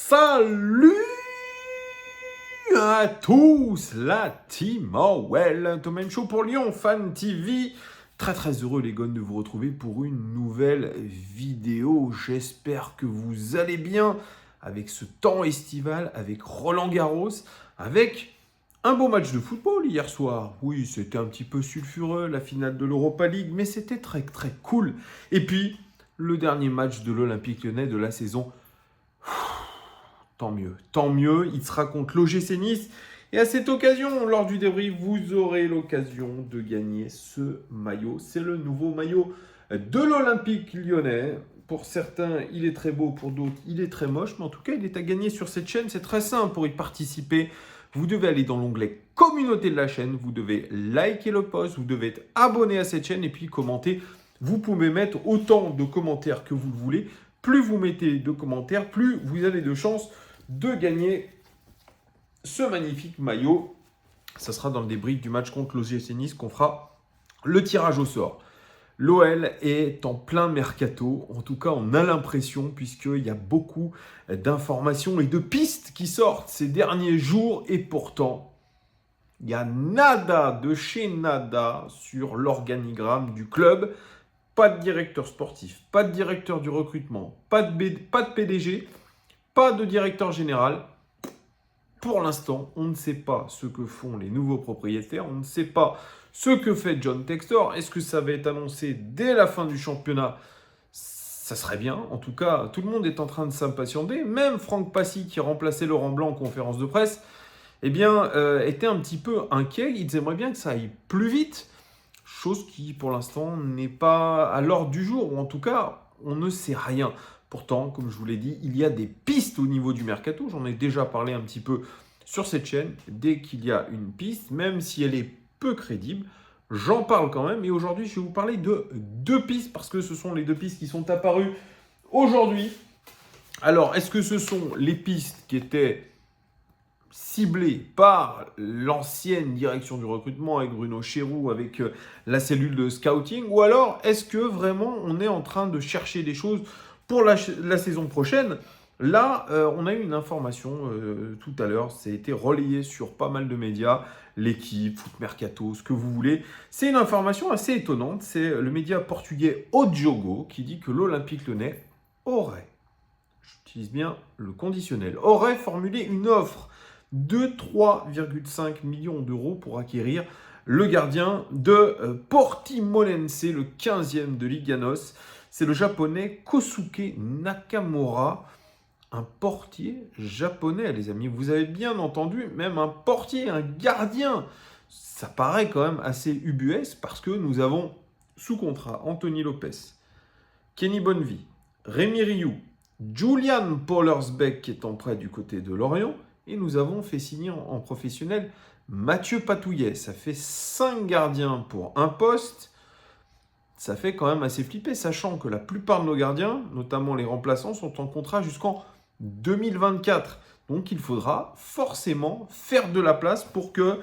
Salut à tous, la team Well, Tom Show pour Lyon Fan TV. Très heureux les gars de vous retrouver pour une nouvelle vidéo. J'espère que vous allez bien avec ce temps estival, avec Roland Garros, avec un beau match de football hier soir. Oui, c'était un petit peu sulfureux, la finale de l'Europa League, mais c'était très cool. Et puis, le dernier match de l'Olympique Lyonnais de la saison. Tant mieux, il sera contre l'OGC Nice. Et à cette occasion, lors du débrief, vous aurez l'occasion de gagner ce maillot. C'est le nouveau maillot de l'Olympique Lyonnais. Pour certains, il est très beau, pour d'autres, il est très moche. Mais en tout cas, il est à gagner sur cette chaîne. C'est très simple pour y participer. Vous devez aller dans l'onglet communauté de la chaîne. Vous devez liker le post. Vous devez être abonné à cette chaîne et puis commenter. Vous pouvez mettre autant de commentaires que vous le voulez. Plus vous mettez de commentaires, plus vous avez de chances de gagner ce magnifique maillot. Ça sera dans le débrief du match contre l'OGC Nice qu'on fera le tirage au sort. L'OL est en plein mercato, en tout cas on a l'impression, puisqu'il y a beaucoup d'informations et de pistes qui sortent ces derniers jours, et pourtant il y a nada de chez nada sur l'organigramme du club. Pas de directeur sportif, pas de directeur du recrutement, pas de PDG, pas de directeur général. Pour l'instant, on ne sait pas ce que font les nouveaux propriétaires. On ne sait pas ce que fait John Textor. Est-ce que ça va être annoncé dès la fin du championnat? Ça serait bien. En tout cas, tout le monde est en train de s'impatienter. Même Franck Passy, qui remplaçait Laurent Blanc en conférence de presse, était un petit peu inquiet. Ils aimeraient bien que ça aille plus vite. Chose qui, pour l'instant, n'est pas à l'ordre du jour. Ou en tout cas, on ne sait rien. Pourtant, comme je vous l'ai dit, il y a des pistes au niveau du mercato. J'en ai déjà parlé un petit peu sur cette chaîne. Dès qu'il y a une piste, même si elle est peu crédible, j'en parle quand même. Et aujourd'hui, je vais vous parler de deux pistes parce que ce sont les deux pistes qui sont apparues aujourd'hui. Alors, est-ce que ce sont les pistes qui étaient ciblées par l'ancienne direction du recrutement avec Bruno Chéroux, avec la cellule de scouting, ou alors est-ce que vraiment on est en train de chercher des choses pour la saison prochaine? Là, on a eu une information tout à l'heure, ça a été relayé sur pas mal de médias, l'équipe, Foot Mercato, ce que vous voulez. C'est une information assez étonnante, c'est le média portugais O Diogo qui dit que l'Olympique Lyonnais aurait, j'utilise bien le conditionnel, aurait formulé une offre de 3,5 millions d'euros pour acquérir le gardien de Portimonense, le 15e de Liga NOS. C'est le japonais Kosuke Nakamura, un portier japonais, les amis. Vous avez bien entendu, même un portier, un gardien. Ça paraît quand même assez ubuesque parce que nous avons sous contrat Anthony Lopez, Kenny Bonnevie, Rémi Rioux, Julian Pollersbeck qui est en prêt du côté de Lorient, et nous avons fait signer en professionnel Mathieu Patouillet. Ça fait 5 gardiens pour un poste. Ça fait quand même assez flipper, sachant que la plupart de nos gardiens, notamment les remplaçants, sont en contrat jusqu'en 2024. Donc il faudra forcément faire de la place pour que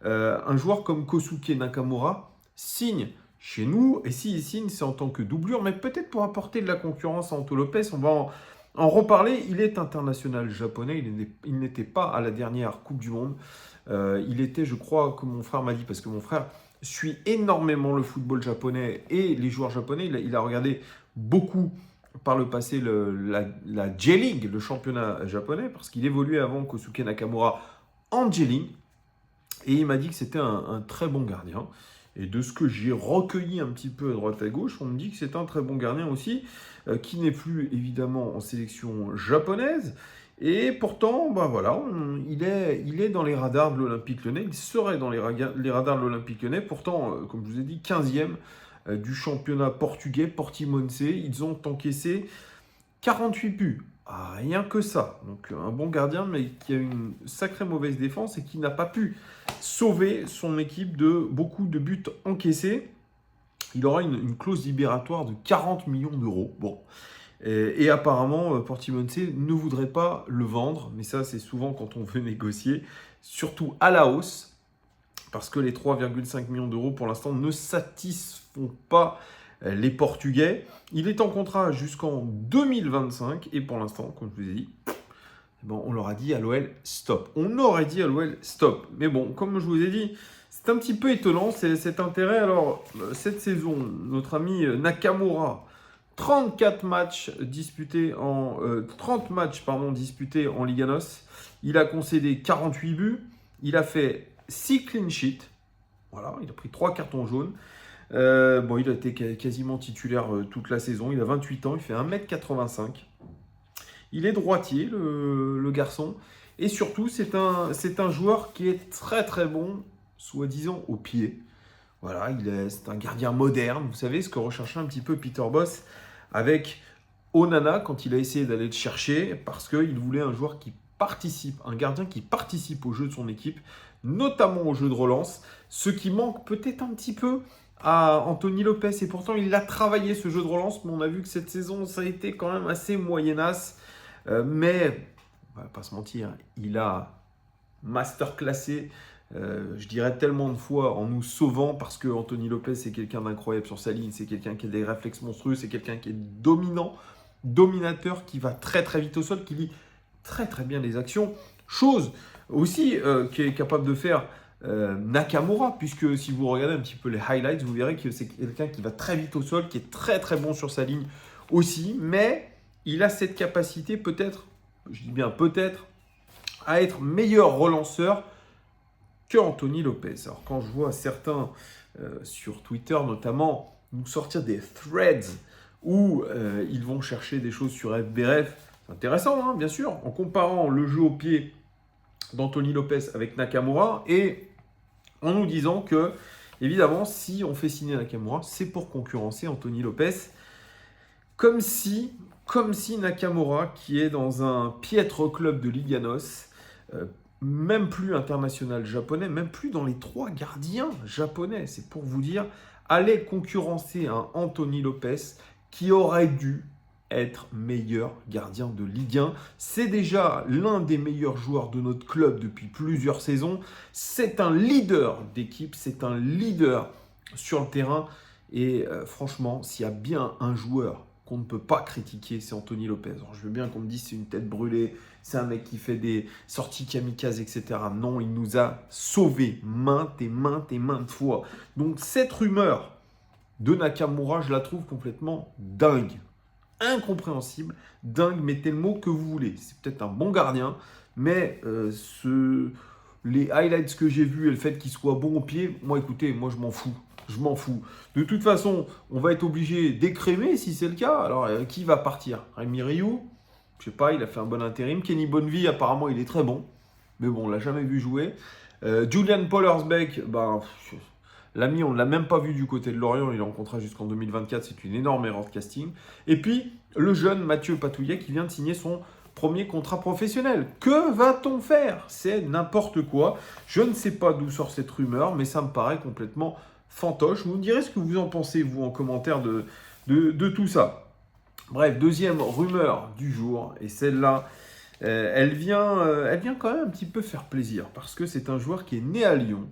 un joueur comme Kosuke Nakamura signe chez nous. Et s'il signe, c'est en tant que doublure, mais peut-être pour apporter de la concurrence à Anto Lopez. On va en reparler. Il est international japonais. Il n'était pas à la dernière Coupe du Monde. Il était, je crois, comme mon frère m'a dit, parce que mon frère suit énormément le football japonais et les joueurs japonais. Il a regardé beaucoup par le passé la J-League, le championnat japonais, parce qu'il évoluait avant Kosuke Nakamura en J-League. Et il m'a dit que c'était un très bon gardien. Et de ce que j'ai recueilli un petit peu à droite à gauche, on me dit que c'est un très bon gardien aussi, qui n'est plus évidemment en sélection japonaise. Et pourtant, voilà, il est dans les radars de l'Olympique Lyonnais. Il serait dans les radars de l'Olympique Lyonnais. Pourtant, comme je vous ai dit, 15e du championnat portugais, Portimonense. Ils ont encaissé 48 buts. Ah, rien que ça. Donc un bon gardien, mais qui a une sacrée mauvaise défense et qui n'a pas pu sauver son équipe de beaucoup de buts encaissés. Il aura une clause libératoire de 40 millions d'euros. Bon. Et apparemment, Portimonense ne voudrait pas le vendre. Mais ça, c'est souvent quand on veut négocier, surtout à la hausse. Parce que les 3,5 millions d'euros, pour l'instant, ne satisfont pas les Portugais. Il est en contrat jusqu'en 2025. Et pour l'instant, comme je vous ai dit, Bon, on leur a dit à l'OL stop. On aurait dit à l'OL stop. Mais bon, comme je vous ai dit, c'est un petit peu étonnant cet intérêt. Alors, cette saison, notre ami Nakamura, 34 matchs disputés en 30 matchs disputés en Liga NOS. Il a concédé 48 buts. Il a fait 6 clean sheets. Voilà, il a pris 3 cartons jaunes. Bon, il a été quasiment titulaire toute la saison. Il a 28 ans, il fait 1m85. Il est droitier, le garçon. Et surtout, c'est un joueur qui est très très bon, soi-disant, au pied. Voilà, c'est un gardien moderne. Vous savez ce que recherchait un petit peu Peter Bosz avec Onana quand il a essayé d'aller le chercher, parce qu'il voulait un joueur qui participe, un gardien qui participe au jeu de son équipe, notamment au jeu de relance, ce qui manque peut-être un petit peu à Anthony Lopez. Et pourtant, il a travaillé ce jeu de relance, mais on a vu que cette saison, ça a été quand même assez moyennasse. Mais, on va pas se mentir, il a masterclassé, je dirais tellement de fois, en nous sauvant, parce que Anthony Lopez, c'est quelqu'un d'incroyable sur sa ligne, c'est quelqu'un qui a des réflexes monstrueux, c'est quelqu'un qui est dominant, dominateur, qui va très très vite au sol, qui lit très très bien les actions. Chose aussi qui est capable de faire Nakamura, puisque si vous regardez un petit peu les highlights, vous verrez que c'est quelqu'un qui va très vite au sol, qui est très très bon sur sa ligne aussi, mais il a cette capacité peut-être, je dis bien peut-être, à être meilleur relanceur que Anthony Lopez. Alors quand je vois certains sur Twitter notamment nous sortir des threads où ils vont chercher des choses sur FBref, c'est intéressant hein, bien sûr, en comparant le jeu au pied d'Anthony Lopez avec Nakamura et en nous disant que, évidemment, si on fait signer Nakamura, c'est pour concurrencer Anthony Lopez. Comme si Nakamura, qui est dans un piètre club de Liga NOS, même plus international japonais, même plus dans les 3 gardiens japonais, c'est pour vous dire, allait concurrencer un Anthony Lopez qui aurait dû être meilleur gardien de Ligue 1. C'est déjà l'un des meilleurs joueurs de notre club depuis plusieurs saisons. C'est un leader d'équipe, c'est un leader sur le terrain. Et franchement, s'il y a bien un joueur qu'on ne peut pas critiquer, c'est Anthony Lopez. Alors, je veux bien qu'on me dise c'est une tête brûlée, c'est un mec qui fait des sorties kamikazes, etc. Non, il nous a sauvés maintes et maintes fois. Donc cette rumeur de Nakamura, je la trouve complètement dingue. Incompréhensible, dingue, mettez le mot que vous voulez. C'est peut-être un bon gardien, mais les highlights que j'ai vus et le fait qu'il soit bon au pied, moi écoutez, moi je m'en fous. Je m'en fous. De toute façon, on va être obligé d'écrémer si c'est le cas. Alors, qui va partir? Rémi Rioux? Je sais pas, il a fait un bon intérim. Kenny Bonnevie, apparemment, il est très bon. Mais bon, on l'a jamais vu jouer. Julian Pollersbeck, l'ami, on ne l'a même pas vu du côté de Lorient. Il est en contrat jusqu'en 2024. C'est une énorme erreur de casting. Et puis, le jeune Mathieu Patouillet qui vient de signer son premier contrat professionnel. Que va-t-on faire? C'est n'importe quoi. Je ne sais pas d'où sort cette rumeur, mais ça me paraît complètement fantoche. Vous me direz ce que vous en pensez, vous, en commentaire de tout ça. Bref, deuxième rumeur du jour, et celle-là, elle vient quand même un petit peu faire plaisir, parce que c'est un joueur qui est né à Lyon.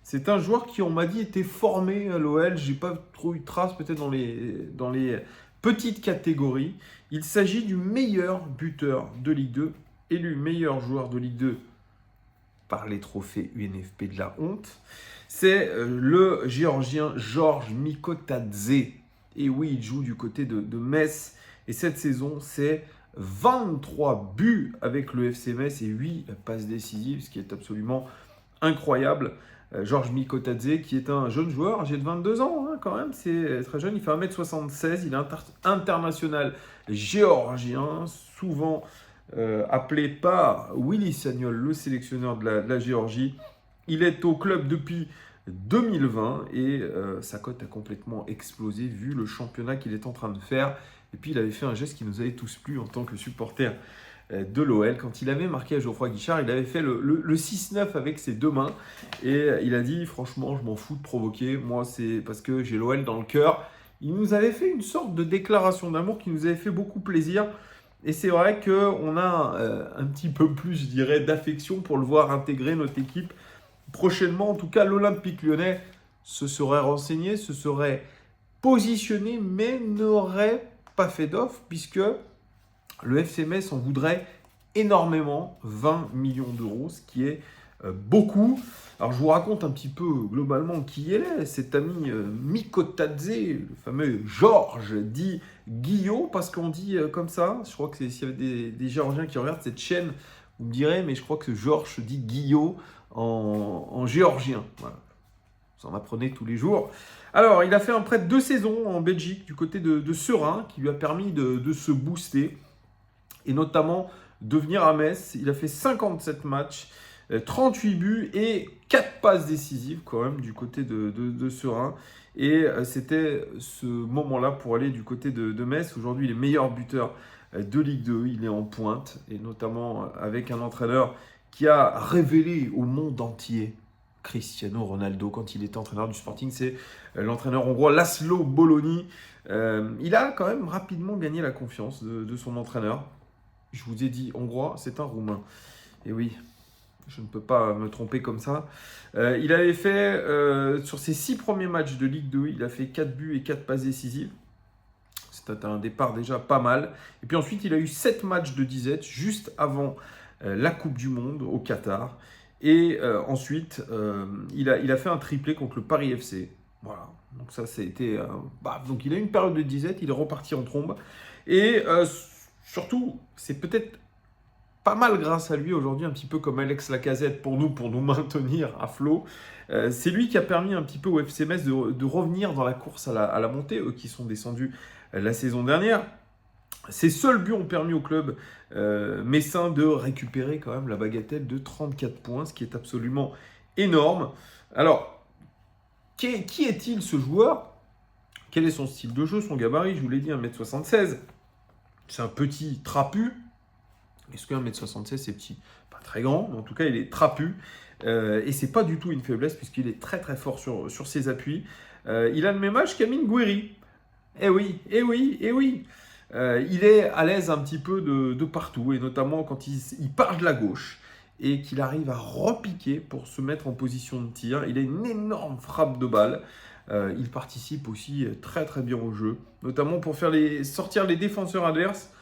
C'est un joueur qui, on m'a dit, était formé à l'OL. J'ai pas trop eu de traces, peut-être dans les petites catégories. Il s'agit du meilleur buteur de Ligue 2, élu meilleur joueur de Ligue 2 par les trophées UNFP de la honte. C'est le Géorgien Georges Mikotadze. Et oui, il joue du côté de Metz. Et cette saison, c'est 23 buts avec le FC Metz et 8 passes décisives, ce qui est absolument incroyable. Georges Mikotadze, qui est un jeune joueur, âgé de 22 ans hein, quand même, c'est très jeune, il fait 1m76, il est international géorgien, souvent appelé par Willy Sagnol, le sélectionneur de la Géorgie. Il est au club depuis 2020 et sa cote a complètement explosé vu le championnat qu'il est en train de faire. Et puis il avait fait un geste qui nous avait tous plu en tant que supporter de l'OL. Quand il avait marqué à Geoffroy Guichard, il avait fait le 6-9 avec ses 2 mains. Et il a dit, franchement, je m'en fous de provoquer. Moi, c'est parce que j'ai l'OL dans le cœur. Il nous avait fait une sorte de déclaration d'amour qui nous avait fait beaucoup plaisir. Et c'est vrai qu'on a un petit peu plus, je dirais, d'affection pour le voir intégrer notre équipe prochainement. En tout cas, l'Olympique Lyonnais se serait renseigné, se serait positionné, mais n'aurait pas fait d'offre, puisque le FC Metz en voudrait énormément, 20 millions d'euros, ce qui est beaucoup. Alors je vous raconte un petit peu globalement qui il est, cet ami Mikotadze, le fameux Georges dit Guillot, parce qu'on dit comme ça. Je crois que s'il y avait des Géorgiens qui regardent cette chaîne, vous me direz, mais je crois que Georges dit Guillot en géorgien. Voilà. Vous en apprenez tous les jours. Alors, il a fait un prêt de 2 saisons en Belgique, du côté de Seraing, qui lui a permis de se booster, et notamment de venir à Metz. Il a fait 57 matchs, 38 buts et 4 passes décisives quand même du côté de Seraing. Et c'était ce moment-là pour aller du côté de Metz. Aujourd'hui, il est meilleur buteur de Ligue 2. Il est en pointe, et notamment avec un entraîneur qui a révélé au monde entier Cristiano Ronaldo quand il était entraîneur du Sporting. C'est l'entraîneur hongrois Laszlo Bologna. Il a quand même rapidement gagné la confiance de son entraîneur. Je vous ai dit hongrois, c'est un roumain. Et oui, je ne peux pas me tromper comme ça. Il avait fait, sur ses 6 premiers matchs de Ligue 2, il a fait 4 buts et 4 passes décisives. C'était un départ déjà pas mal. Et puis ensuite, il a eu 7 matchs de disette juste avant la Coupe du Monde au Qatar. Et ensuite, il a fait un triplé contre le Paris FC. Voilà. Donc ça, c'était... donc il a eu une période de disette, il est reparti en trombe. Et surtout, c'est peut-être pas mal grâce à lui aujourd'hui, un petit peu comme Alex Lacazette pour nous maintenir à flot. C'est lui qui a permis un petit peu au FC Metz de revenir dans la course à la montée, eux qui sont descendus la saison dernière. Ses seuls buts ont permis au club messin de récupérer quand même la bagatelle de 34 points, ce qui est absolument énorme. Alors, qui est-il ce joueur? Quel est son style de jeu, son gabarit? Je vous l'ai dit, 1m76. C'est un petit trapu. Est-ce que 1m76 c'est petit? Pas très grand, mais en tout cas il est trapu. Et c'est pas du tout une faiblesse puisqu'il est très très fort sur ses appuis. Il a le même âge qu'Amine Gouiri. Eh oui, eh oui, eh oui. Il est à l'aise un petit peu de partout, et notamment quand il part de la gauche et qu'il arrive à repiquer pour se mettre en position de tir. Il a une énorme frappe de balle. Il participe aussi très très bien au jeu, notamment pour faire sortir les défenseurs adverses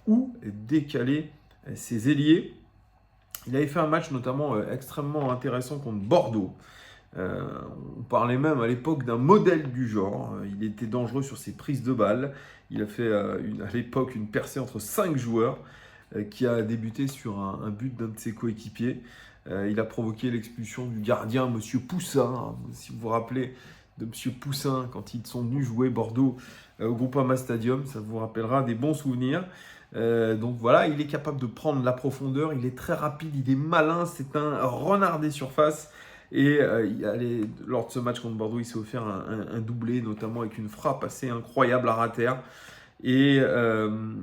ou décaler ses ailiers. Il avait fait un match notamment extrêmement intéressant contre Bordeaux. On parlait même à l'époque d'un modèle du genre. Il était dangereux sur ses prises de balles. Il a fait à l'époque une percée entre 5 joueurs qui a débuté sur un but d'un de ses coéquipiers. Il a provoqué l'expulsion du gardien, Monsieur Poussin. Si vous vous rappelez de Monsieur Poussin quand ils sont venus jouer Bordeaux au Groupama Stadium, ça vous rappellera des bons souvenirs. Donc voilà, il est capable de prendre la profondeur, il est très rapide, il est malin, c'est un renard des surfaces. Et lors de ce match contre Bordeaux, il s'est offert un doublé, notamment avec une frappe assez incroyable à ras terre. Et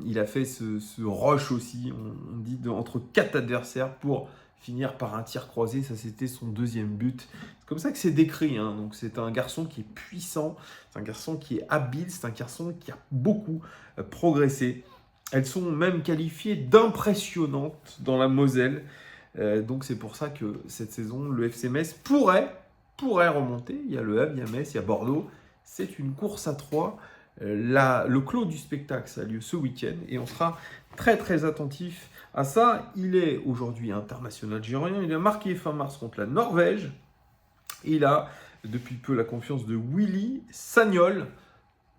il a fait ce rush aussi, on dit, entre 4 adversaires pour finir par un tir croisé. Ça, c'était son 2e but. C'est comme ça que c'est décrit. Hein. Donc, c'est un garçon qui est puissant, c'est un garçon qui est habile, c'est un garçon qui a beaucoup progressé. Elles sont même qualifiées d'impressionnantes dans la Moselle. Donc c'est pour ça que cette saison, le FC Metz pourrait remonter. Il y a Le Havre, il y a Metz, il y a Bordeaux. C'est une course à 3. Le clos du spectacle, ça a lieu ce week-end. Et on sera très très attentif à ça. Il est aujourd'hui international géorgien. Il a marqué fin mars contre la Norvège. Et il a depuis peu la confiance de Willy Sagnol.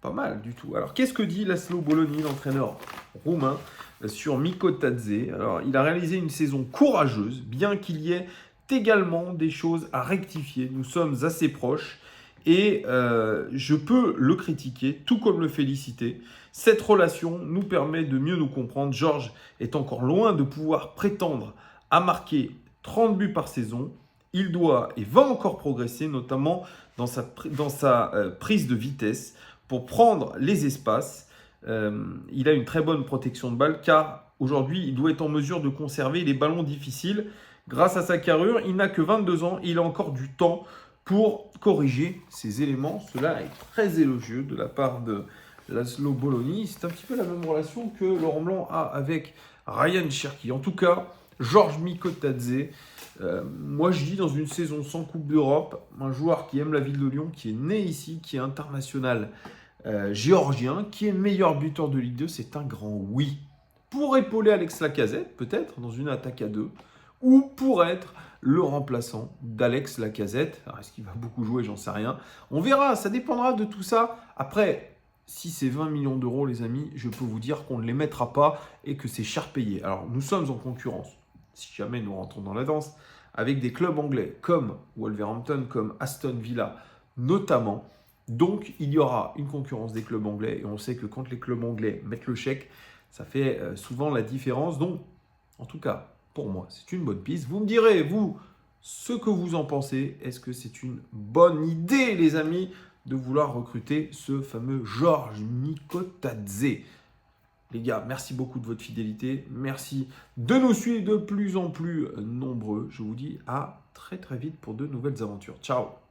Pas mal du tout. Alors, qu'est-ce que dit Laszlo Bologna, l'entraîneur roumain, sur Mikotadze? Alors, il a réalisé une saison courageuse, bien qu'il y ait également des choses à rectifier. Nous sommes assez proches et je peux le critiquer, tout comme le féliciter. Cette relation nous permet de mieux nous comprendre. Georges est encore loin de pouvoir prétendre à marquer 30 buts par saison. Il doit et va encore progresser, notamment dans sa prise de vitesse, pour prendre les espaces. Il a une très bonne protection de balle car aujourd'hui, il doit être en mesure de conserver les ballons difficiles. Grâce à sa carrure, il n'a que 22 ans. Il a encore du temps pour corriger ses éléments. Cela est très élogieux de la part de Laszlo Bologna. C'est un petit peu la même relation que Laurent Blanc a avec Ryan Cherki. En tout cas, Georges Mikotadze, moi je dis dans une saison sans Coupe d'Europe, un joueur qui aime la ville de Lyon, qui est né ici, qui est international géorgien, qui est meilleur buteur de Ligue 2, c'est un grand oui. pour épauler Alex Lacazette, peut-être, dans une attaque à 2, ou pour être le remplaçant d'Alex Lacazette. Alors, est-ce qu'il va beaucoup jouer? J'en sais rien. On verra, ça dépendra de tout ça. Après, si c'est 20 millions d'euros, les amis, je peux vous dire qu'on ne les mettra pas et que c'est cher payé. Alors, nous sommes en concurrence, si jamais nous rentrons dans la danse, avec des clubs anglais comme Wolverhampton, comme Aston Villa, notamment. Donc, il y aura une concurrence des clubs anglais. Et on sait que quand les clubs anglais mettent le chèque, ça fait souvent la différence. Donc, en tout cas, pour moi, c'est une bonne piste. Vous me direz, vous, ce que vous en pensez. Est-ce que c'est une bonne idée, les amis, de vouloir recruter ce fameux Georges Mikotadze? Les gars, merci beaucoup de votre fidélité. Merci de nous suivre de plus en plus nombreux. Je vous dis à très très vite pour de nouvelles aventures. Ciao!